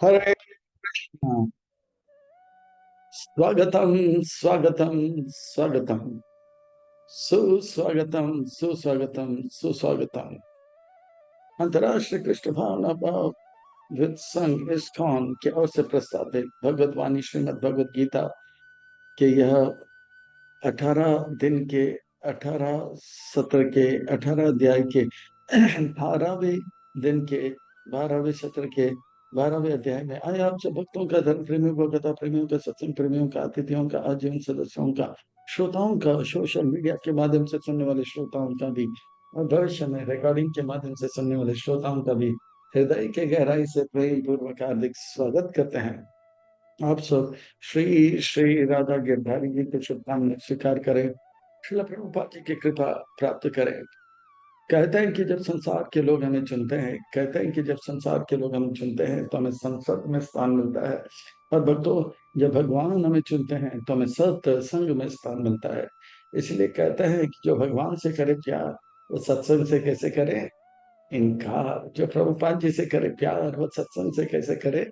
हरे कृष्ण। स्वागतम स्वागतम स्वागतम। सुस्वागतम सुस्वागतम सुस्वागतम। अंतर्राष्ट्रीय कृष्ण भावना भाव विद संघ इस्कॉन की ओर से प्रस्तावित भगवत वाणी श्रीमद् भगवत गीता के यह 18 दिन के 18 अध्याय के 12वें दिन के 12वें सत्र के 12वें अध्याय में आए आप सब भक्तों का, धर्म प्रेमियों का, कथा प्रेमियों का, सत्संग प्रेमियों का, अतिथियों का, आजीवन सदस्यों का, श्रोताओं का, सोशल मीडिया के माध्यम से सुनने वाले श्रोताओं का भी, और भविष्य में रिकॉर्डिंग के माध्यम से सुनने वाले श्रोताओं का भी हृदय के गहराई से प्रेम पूर्वक हार्दिक स्वागत करते हैं। आप सब श्री श्री राधा गिरधारी जी के शुभकामनाएं स्वीकार करें, श्रील प्रभुपाद जी की कृपा प्राप्त करें। कहते हैं कि जब संसार के लोग हमें चुनते हैं, कहते हैं कि जब संसार के लोग हमें चुनते हैं तो हमें संसद में स्थान मिलता है, और भक्तों जब भगवान हमें चुनते हैं तो हमें सत्संग में स्थान मिलता है। इसलिए कहते हैं कि जो भगवान से करे प्यार वो सत्संग से कैसे करे इनकार, जो प्रभुपाद जी से करे प्यार वो सत्संग से कैसे करे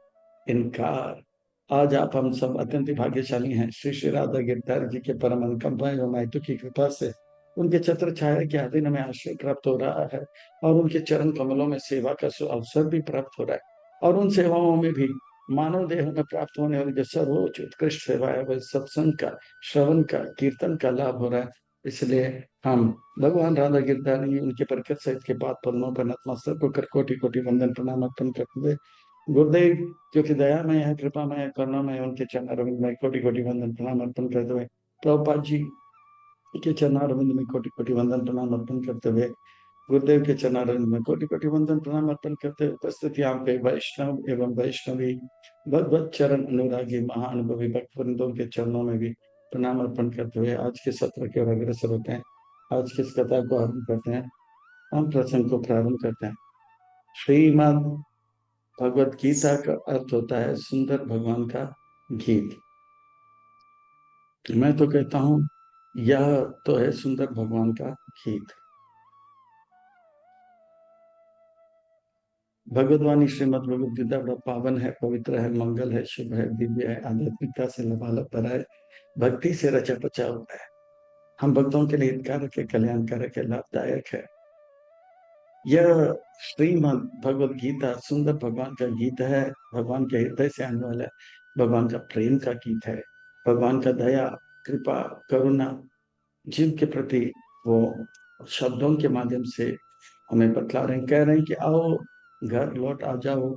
इनकार। आज आप हम सब अत्यंत भाग्यशाली हैं। श्री श्री राधा गिरधारी जी के परम अनुकंपा एवं मायतु की कृपा से उनके छत्र छाया के अधीन हमें आश्रय प्राप्त हो रहा है, और उनके चरण कमलों में सेवा का अवसर भी प्राप्त हो रहा है। और उन सेवाओं में भी मानव देह में प्राप्त होने वाली जो सर्वोच्च उत्कृष्ट सेवा है वह सत्संग का, श्रवण का, कीर्तन का लाभ हो रहा है। इसलिए हम भगवान राधा गिरधारी उनके बरकत सहित के पाद पद्मों पर नतमस्तक होकर कोटि कोटि वंदन प्रणाम अर्पण करते हुए, गुरुदेव जो कि दयामय है, कृपामय है, करुणामय है, उनके चरणारविंद में कोटि कोटि वंदन प्रणाम अर्पण करते हुए, प्रभुपाद जी के चरणारविंद में कोटि कोटि वंदन प्रणाम अर्पण करते हुए, गुरुदेव के चरणारविंद में कोटि कोटि वंदन प्रणाम अर्पण करते हुए, उपस्थित यहाँ पे वैष्णव एवं वैष्णवी भगवत चरण अनुरागी महाअनुभवी भक्त वृंदों के चरणों में भी प्रणाम अर्पण करते हुए आज के सत्र की ओर अग्रसर होते हैं। आज की इस कथा को आरंभ करते हैं। हम प्रसंग को प्रारंभ करते हैं। श्रीमद् भगवत गीता का अर्थ होता है सुंदर भगवान का गीत। मैं तो कहता हूं यह तो है सुंदर भगवान का गीत। भगवदवाणी श्रीमद् भगवद गीता बड़ा पावन है, पवित्र है, मंगल है, शुभ है, दिव्य है, आध्यात्मिकता से लबालब भरा है, भक्ति से रचा बचा हुआ है, हम भक्तों के लिए हितकारक है, कल्याणकारक है, लाभदायक है। यह श्रीमद् भगवद गीता सुंदर भगवान का गीत है, भगवान के हृदय से आने वाला है, भगवान का प्रेम का गीत है, भगवान का दया, कृपा, करुणा जीव के प्रति वो शब्दों के माध्यम से हमें बतला रहे हैं, कह रहे हैं कि आओ घर लौट आ जाओ,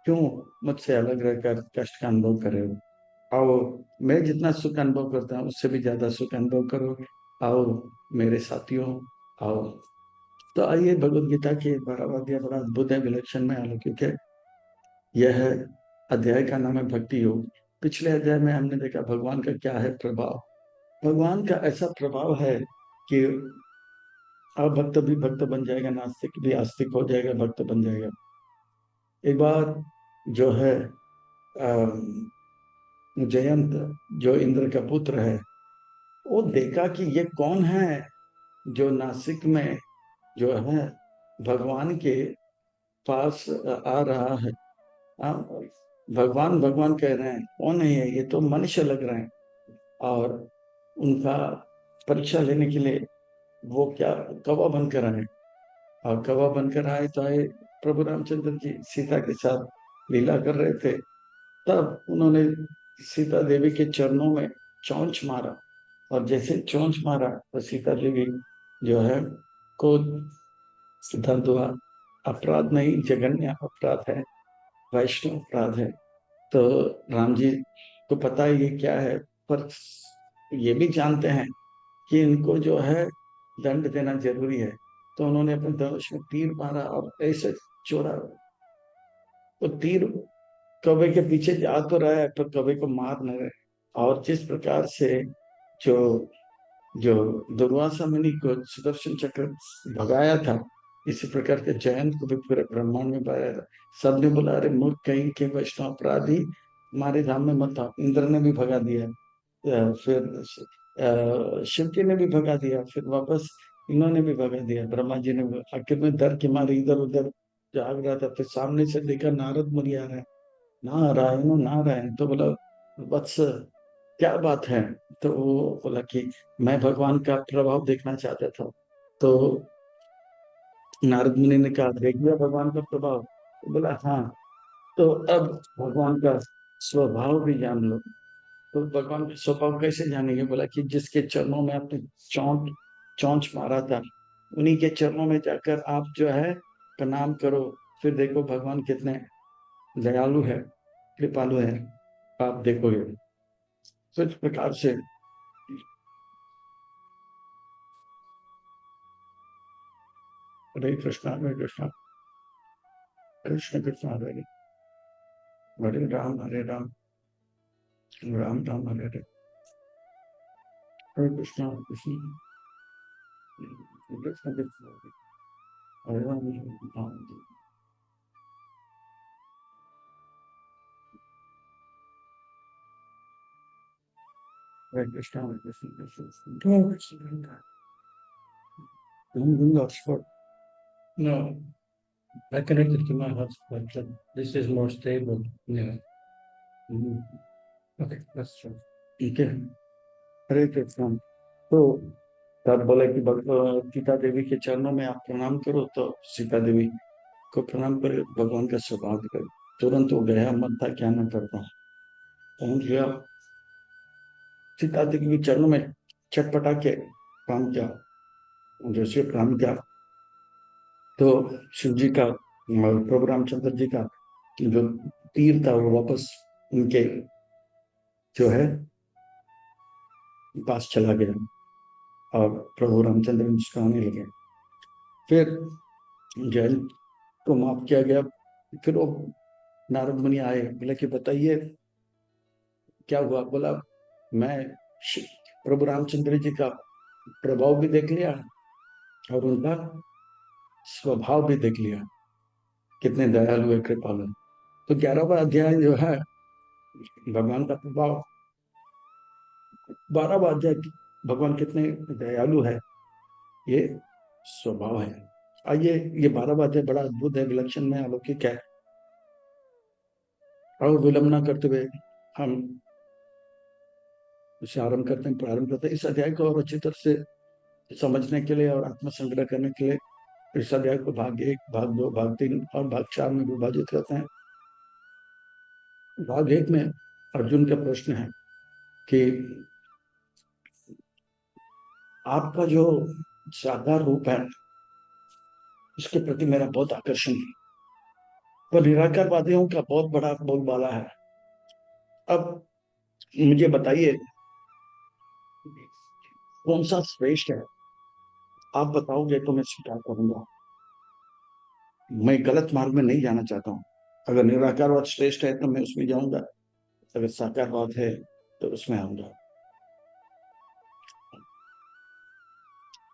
क्यों मुझसे अलग रहकर कष्ट का अनुभव कर रहे हो, आओ मैं जितना सुख अनुभव करता हूँ उससे भी ज्यादा सुख अनुभव करो, आओ मेरे साथियों आओ। तो आइए भगवद गीता के 12वां अध्याय बड़ा अद्भुत है, विलक्षण में अलौकिक है। यह अध्याय का नाम है भक्ति योग। पिछले अध्याय में हमने देखा भगवान का क्या है प्रभाव। भगवान का ऐसा प्रभाव है कि अभक्त भी भक्त बन जाएगा, नास्तिक भी आस्तिक हो जाएगा, भक्त बन जाएगा। एक बार जो है जयंत, जो इंद्र का पुत्र है, वो देखा कि ये कौन है जो नासिक में जो है भगवान के पास आ रहा है। आ, भगवान भगवान कह रहे हैं, कौन है ये तो मनुष्य लग रहे हैं। और उनका परीक्षा लेने के लिए वो क्या कौवा बनकर आए, और कौवा बनकर आए तो आए प्रभु रामचंद्र जी सीता के साथ लीला कर रहे थे। तब उन्होंने सीता देवी के चरणों में चोंच मारा, और जैसे चोंच मारा तो सीता देवी जो है को दर्द हुआ। अपराध नहीं, जघन्य अपराध है, वैष्णव अपराध है। तो राम जी को पता है ये क्या है, पर ये भी जानते हैं कि इनको जो है दंड देना जरूरी है। तो उन्होंने अपने धनुष में तीर मारा और ऐसे छोड़ा, तो तीर कौवे के पीछे जा तो रहा है पर कौवे को मार न रहे। और जिस प्रकार से जो जो दुर्वासा मुनि को सुदर्शन चक्र भगाया था, इसी प्रकार के जयंत को भी पूरे ब्रह्मांड में भगाया था। सबने बोला अरे मूर्ख कहीं के वैष्णव अपराधी, हमारे धाम में मत आओ। इंद्र ने भी भगा दिया, फिर शिव जी ने भी भगा दिया, फिर वापस इन्होंने भी भगा दिया, ब्रह्मा जी ने भी। आखिर में डर के मारे इधर उधर जाग रहा था, फिर सामने से देखा नारद मुनि आ रहे हैं। नारायण नारायण। तो बोला वत्स क्या बात है? तो वो बोला कि मैं भगवान का प्रभाव देखना चाहता था। तो नारद मुनि ने कहा देख लिया भगवान का प्रभाव? तो बोला हाँ। तो अब भगवान का स्वभाव भी जान लो। तो भगवान का स्वभाव कैसे जानेंगे? बोला कि जिसके चरणों में आपने चौंच चौंच मारा था, उन्हीं के चरणों में जाकर आप जो है प्रणाम करो। फिर देखो भगवान कितने दयालु है, कृपालु है, आप देखोगे। तो इस प्रकार से हरे कृष्णा हरे कृष्णा कृष्ण कृष्ण हरे हरे, हरे राम राम राम हरे हरे, हरे कृष्णा कृष्ण कृष्ण कृष्ण हरे राम राम राम। हरे कृष्णा हरे Krishna Krishna Krishna. I'm doing Oxford. No, I connected to my hotspot, but this is more stable. Yeah. Mhm. Okay, that's true. ठीक है। हरे कृष्ण। तो तब बोले कि सीता देवी के चरणों में आप प्रणाम करो। तो सीता देवी को प्रणाम करे, भगवान का स्वभाव करे। तुरंत वो गया, मन था क्या न करता, पहुंच गया सीता देवी के चरणों में, चटपटा के काम किया। जैसे प्रणाम किया तो शिव जी का, प्रभु रामचंद्र जी का जो तीर था वो वापस उनके जो है पास चला गया और प्रभु रामचंद्र मुस्कुराने लगे। फिर जैन को माफ किया गया। फिर वो नारद मुनि आए, बोले कि बताइए क्या हुआ? बोला मैं प्रभु रामचंद्र जी का प्रभाव भी देख लिया और उनका स्वभाव भी देख लिया, कितने दयालु है, कृपालु है। तो 11वां अध्याय जो है भगवान का प्रभाव, 12वां अध्याय भगवान कितने दयालु है, ये स्वभाव है। आइए, ये 12वां अध्याय बड़ा अद्भुत है, विलक्षण है, अलौकिक है। और विलंब न करते हुए हम इसे आरंभ करते हैं, प्रारंभ करते हैं। इस अध्याय को और अच्छी तरह से समझने के लिए और आत्मसंग्रह करने के लिए इस अध्याय को भाग 1, भाग 2, भाग 3 और भाग 4 में विभाजित करते हैं। भाग 1 में अर्जुन का प्रश्न है कि आपका जो साकार रूप है इसके प्रति मेरा बहुत आकर्षण है, पर निराकारवादियों का बहुत बड़ा बोलबाला है। अब मुझे बताइए कौन सा श्रेष्ठ है? आप बताओगे तो मैं स्वीकार करूंगा। मैं गलत मार्ग में नहीं जाना चाहता हूँ। अगर निराकारवाद श्रेष्ठ है तो मैं उसमें जाऊंगा, अगर साकारवाद है तो उसमें आऊंगा।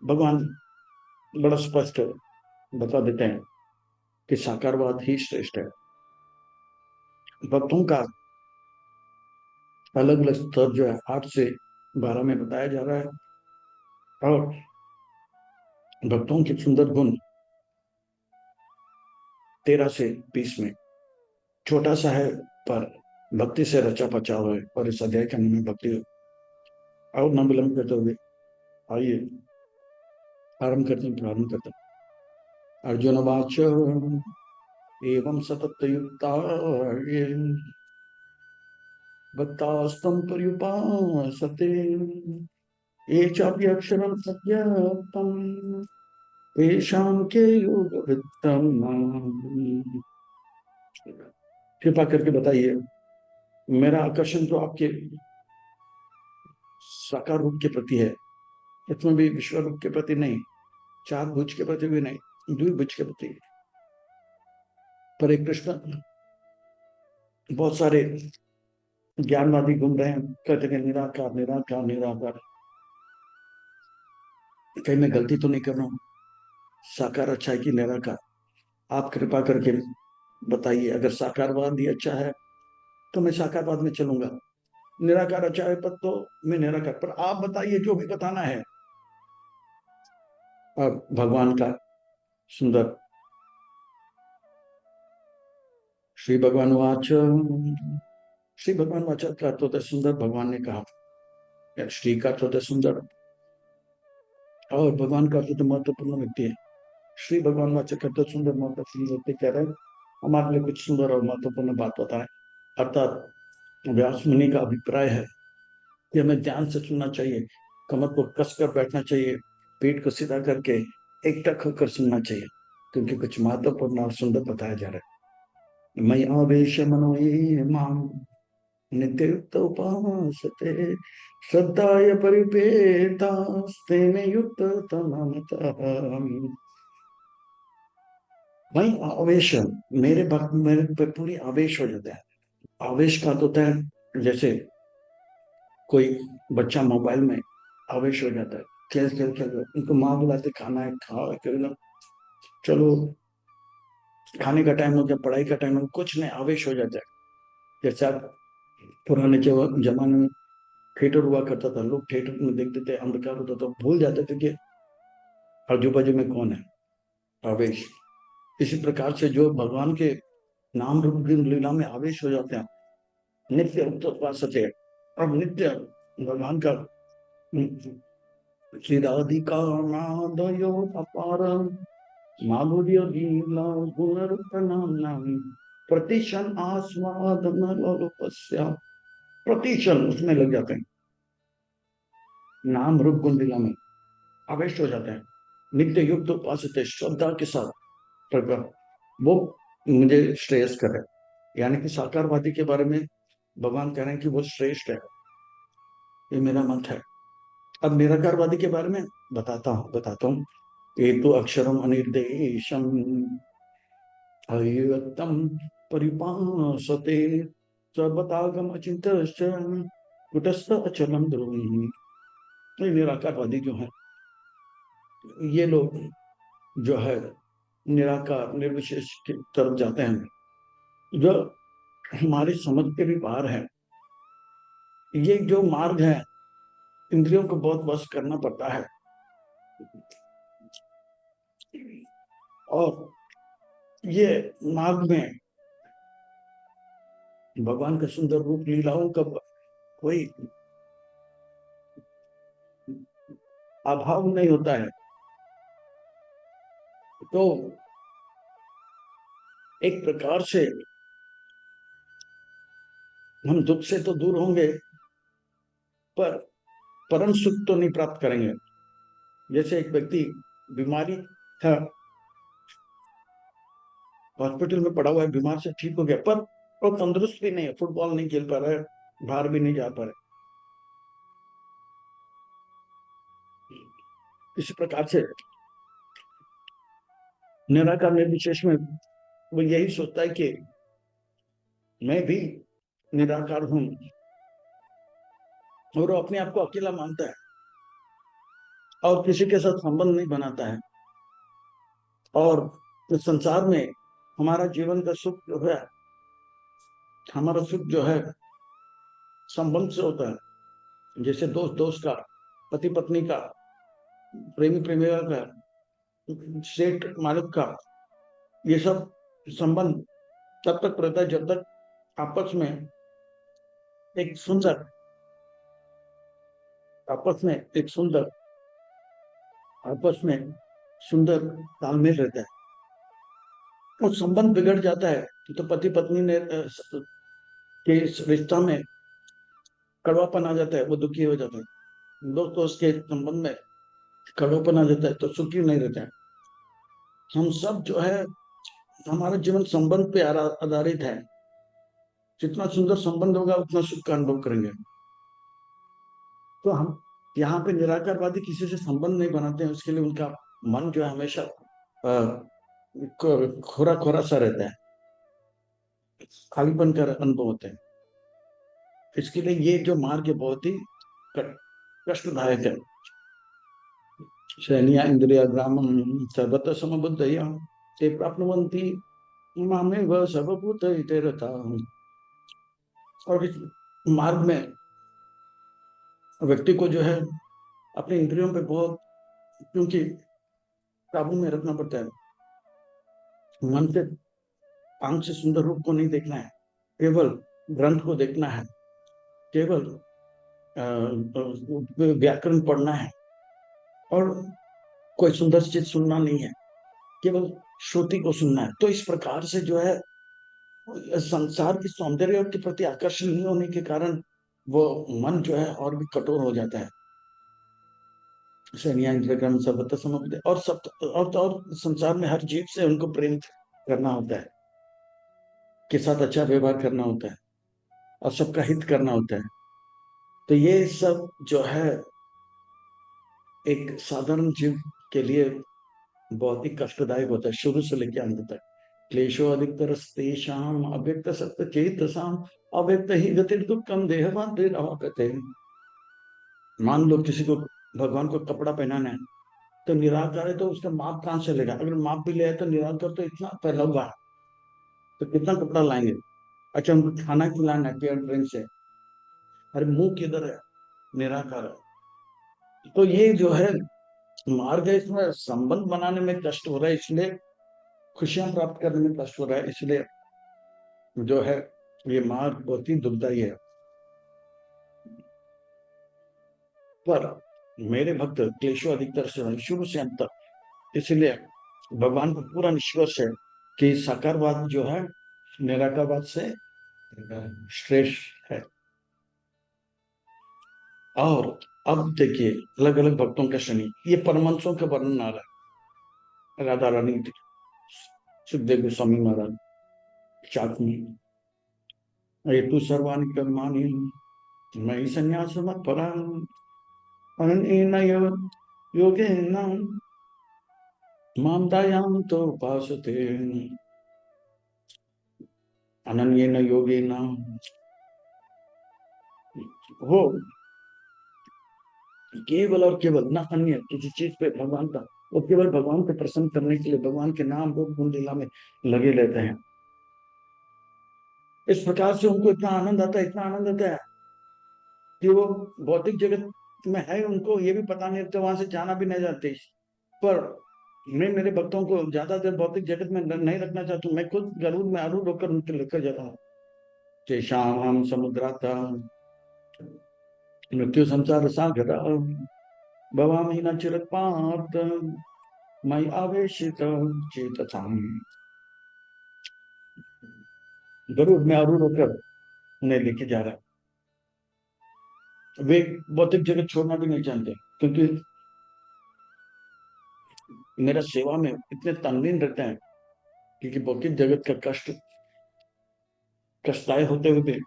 भगवान बड़ा स्पष्ट बता देते हैं कि साकारवाद ही श्रेष्ठ है। भक्तों का अलग अलग स्तर जो है 8 से 12 में बताया जा रहा है, और भक्तों के सुंदर गुण 13 से 20 में। छोटा सा है पर भक्ति से रचा पचा हुआ है, और इस अध्याय का नाम है भक्ति। और न विलंब करते हुए आइए आरंभ करते हैं, प्रारंभ करते हैं। अर्जुन वाच एवं सतत युक्ता भक्तास्तं पर्युपासते ये चापि अक्षरं सत्यं तेषां के योगवित्तं। कृपा करके बताइए, मेरा आकर्षण तो आपके साकार रूप के प्रति है, इसमें भी विश्व रूप के प्रति नहीं, चार भुज के प्रति भी नहीं, द्विभुज के प्रति। पर एक कृष्ण, बहुत सारे ज्ञानवादी घूम रहे हैं, कहते हैं निराकार निराकार निराकार। कहीं मैं गलती तो नहीं कर रहा हूँ? साकार अच्छा है कि निराकार? आप कृपा करके बताइए। अगर साकारवाद ही अच्छा है तो मैं साकारवाद में चलूंगा, निराकार अच्छा है पर तो मैं निराकार। पर आप बताइए जो भी बताना है। और भगवान का सुंदर श्री भगवान वाच, श्री भगवान वाचा का अर्थ होता है सुंदर। भगवान ने कहा, या श्री का अर्थ होता है सुंदर, और भगवान का अर्थ होता है महत्वपूर्ण व्यक्ति है। श्री भगवान वाचा का अर्थ सुंदर महत्वपूर्ण व्यक्ति कह रहे हैं हमारे लिए कुछ सुंदर और महत्वपूर्ण बात बताएं। अर्थात व्यास मुनि का अभिप्राय है कि हमें ध्यान से सुनना चाहिए, कमर को कसकर बैठना चाहिए, पेट को सीधा करके एकटक होकर सुनना चाहिए, क्योंकि कुछ महत्वपूर्ण और सुंदर बताया जा रहा है। मयि आवेश मनो ये माम नित्युक्त उपासते श्रद्धाय परिपेतास्तेन युक्त तममतः। वही आवेश, मेरे भक्त मेरे पे पूरी आवेश हो जाता है। आवेश का तो होता है जैसे कोई बच्चा मोबाइल में आवेश हो जाता है, खेल खेल खेल उनको माँ बुलाते खाना है, खा चलो खाने का टाइम हो गया, पढ़ाई का टाइम हो, कुछ नहीं आवेश हो जाता है। जैसे आप पुराने जमाने में थिएटर हुआ करता था, लोग थिएटर में देखते थे, अंधकार होता था, भूल जाते थे कि आजू बाजू में कौन है, आवेश। इसी प्रकार से जो भगवान के नाम रूप लीला में आवेश हो जाते हैं, नित्य उपासते, अब नित्य भगवान का श्रीराधिका नादयो अपार माधुर्य लीला गुण नाम प्रतिशन आस्वादन लोकस्या, प्रतिशन उसमें लग जाते हैं, नाम रूप गुण लीला में आवेश हो जाते हैं। नित्य युक्त उपासते, श्रद्धा के साथ प्रकट, वो मुझे श्रेयस करे। यानी कि साकारवादी के बारे में भगवान कह रहे हैं कि वो श्रेष्ठ है, ये मेरा मत है। अब निराकारवादी के बारे में बताता हूँ। ये तो अक्षरम अनिर्देशम अव्यक्तम परिपासते सर्वतागम अचिंत्यश्च कुटस्थ अचलम ध्रुवम्। ये निराकारवादी जो है, ये लोग जो है निराकार निर्विशेष की तरफ जाते हैं, जो हमारी समझ के भी बाहर है। ये जो मार्ग है, इंद्रियों को बहुत वश करना पड़ता है, और ये मार्ग में भगवान का सुंदर रूप लीलाओं का कोई अभाव नहीं होता है। तो एक प्रकार से हम दुख से तो दूर होंगे, पर परम सुख तो नहीं प्राप्त करेंगे। जैसे एक व्यक्ति बीमारी था, हॉस्पिटल में पड़ा हुआ है, बीमार से ठीक हो गया, पर वो तंदुरुस्त भी नहीं है, फुटबॉल नहीं खेल पा रहा है, बाहर भी नहीं जा पा रहा। इसी प्रकार से निराकार निर्विशेष में वो यही सोचता है कि मैं भी निराकार हूं, और वो अपने आप को अकेला मानता है और किसी के साथ संबंध नहीं बनाता है। और इस संसार में हमारा जीवन का सुख जो है, हमारा सुख जो है संबंध से होता है। जैसे दोस्त दोस्त का, पति पत्नी का, प्रेमी प्रेमिका का, सेठ मालिक का, ये सब संबंध तब तक रहता है जब तक आपस में एक सुंदर आपस में एक सुंदर आपस में सुंदर तालमेल रहता है। वो संबंध बिगड़ जाता है तो पति पत्नी ने के इस रिश्ता में कड़वापन आ जाता है, वो दुखी हो जाता है। दोस्त दोस्त के संबंध में कड़वापन आ जाता है तो सुखी नहीं रहता है। हम सब जो है, हमारा जीवन संबंध पे आधारित है। जितना सुंदर संबंध होगा उतना सुख का अनुभव करेंगे। तो हम यहाँ पे निराकारवादी किसी से संबंध नहीं बनाते हैं, उसके लिए उनका मन जो है हमेशा खोरा खोरा सा रहता है, खालीपन का अनुभव होता है। इसके लिए ये जो मार्ग है बहुत ही कष्टदायक है। सैन्या इंद्रिया ग्रामम सर्वत्र समबुद्धया ते प्राप्नुवन्ति मामेव सर्वभूतैते रताः। और इस मार्ग में व्यक्ति को जो है अपने इंद्रियों पे बहुत, क्योंकि काबू में रखना पड़ता है। मन से आंख से सुंदर रूप को नहीं देखना है, केवल ग्रंथ को देखना है, केवल व्याकरण पढ़ना है, और कोई सुंदर चीज सुनना नहीं है, केवल श्रुति को सुनना है। तो इस प्रकार से जो है संसार की सौंदर्य के प्रति आकर्षण नहीं होने के कारण वो मन जो है और भी कठोर हो जाता है। और सब, और संसार में हर जीव से उनको प्रेम करना होता है, के साथ अच्छा व्यवहार करना होता है, और सबका हित करना होता है। तो ये सब जो है एक साधारण जीव के लिए बहुत ही कष्टदायक होता है, शुरू से लेकर अंत तक। क्लेशो अधिकतर तेषाम अव्यक्त सत्य चेतसाम अव्यक्त ही गतिर दुखम देहवान कहते हैं। मान लो किसी को भगवान को कपड़ा पहनाना है, तो निराकार है तो उसका माप कहाँ से लेगा? अगर माप भी ले तो निराकार तो इतना पहला हुआ है, तो कितना कपड़ा लाएंगे? अच्छा, उनको खाना खिलाना है पेयर ड्रिंक से, अरे मुंह किधर है? निराकार है। तो ये जो है मार्ग है, इसमें संबंध बनाने में कष्ट हो रहा है, इसलिए खुशियां प्राप्त करने में कष्ट हो रहा है, इसलिए जो है ये मार्ग बहुत ही दुखदाई है। पर मेरे भक्त क्लेशो अधिकतर से शुरू से अंत तक, इसलिए भगवान को पूरा विश्वास है कि साकारवाद जो है निराकारवाद से श्रेष्ठ है। और अब देखिए अलग अलग भक्तों का शनि, ये परमंशों का वर्णन आ रहा है। राधा रानी, सुखदेव गोस्वामी महाराज, चाकनी, ये तू सर्वाणि कर्माणि मयि संन्यास मत परा अनन्येन योगेन मां दयान्तो उपासते अनन्येन योगेन। वो केवल और केवल ना अन्य किसी चीज पे भगवान का, वो केवल भगवान को प्रसन्न करने के लिए भगवान के नाम रूप गुण लीला में लगे रहते हैं। इस प्रकार से उनको इतना आनंद आता है, इतना आनंद आता है कि वो भौतिक जगत में है, उनको ये भी पता नहीं रहता, वहां से जाना भी नहीं चाहते। पर मैं मेरे भक्तों को ज्यादा देर भौतिक जगत में नहीं रखना चाहता हूँ, मैं खुद गरुड़ में आरूढ़ होकर उनको लेकर जाता हूँ। शेषाम समुद्राता मृत्यु संसार सागर भवामि न चिरपात मयि आवेशित चेतसाम। गरुड़ में आरूढ़ होकर उन्हें लेके जा रहा है। वे भौतिक जगत छोड़ना भी नहीं चाहते, क्योंकि मेरा सेवा में इतने तल्लीन रहते हैं, क्योंकि भौतिक जगत का कष्ट कष्टदायक होते हुए भी,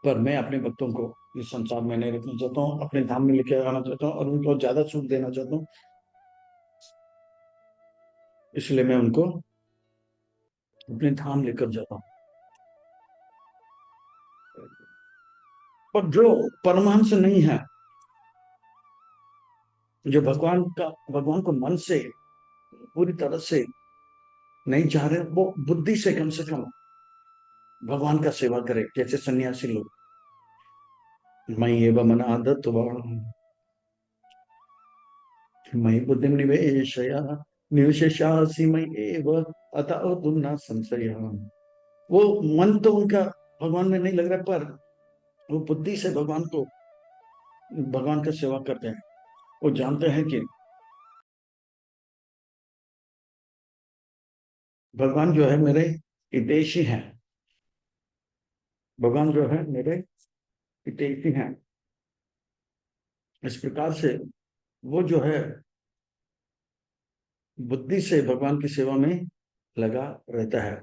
पर मैं अपने भक्तों को इस संसार में नहीं रखना चाहता हूँ, अपने धाम में लेके आना चाहता हूँ और उनको ज्यादा सुख देना चाहता हूँ, इसलिए मैं उनको अपने धाम लेकर जाता हूँ। पर जो परमहंस नहीं है, जो भगवान को मन से पूरी तरह से नहीं चाह रहे, वो बुद्धि से कम भगवान का सेवा करे, जैसे सन्यासी लोग। मयि एव मन आदत मयि बुद्धि निवेशयासि मयि एव अतः तुम न संशय। वो मन तो उनका भगवान में नहीं लग रहा, पर वो बुद्धि से भगवान का सेवा करते हैं। वो जानते हैं कि भगवान जो है मेरे हितैषी हैं, भगवान जो है मेरे हितैषी हैं। इस प्रकार से वो जो है बुद्धि से भगवान की सेवा में लगा रहता है।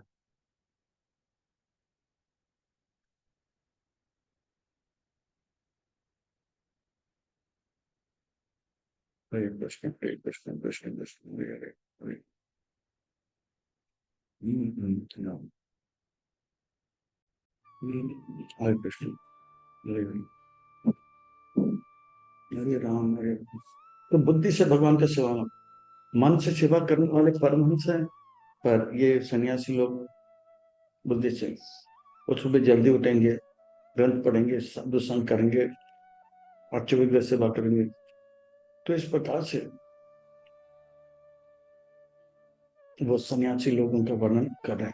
हरे कृष्ण हरे कृष्ण कृष्ण कृष्ण हरे हरे हरे। हरे कृष्ण हरे हरे हरे राम हरे राम। तो बुद्धि से भगवान का सेवा, मन से सेवा करने वाले परमहंस हैं, पर ये सन्यासी लोग बुद्धि से, वो सुबह जल्दी उठेंगे, ग्रंथ पढ़ेंगे, साधु संग करेंगे और 24 सेवा करेंगे। तो इस प्रकार से वो सन्यासी लोग उनका वर्णन कर रहे हैं।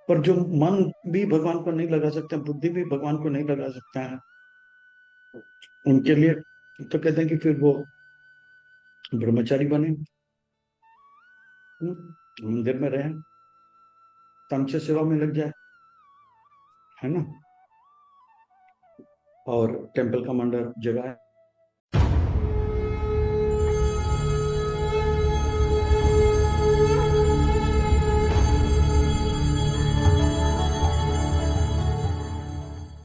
पर जो मन भी भगवान को नहीं लगा सकते, बुद्धि भी भगवान को नहीं लगा सकता है, उनके लिए तो कहते हैं कि फिर वो ब्रह्मचारी बने, मंदिर में रहे, तंच सेवा में लग जाए, है ना। और टेम्पल का मंडर जगह है,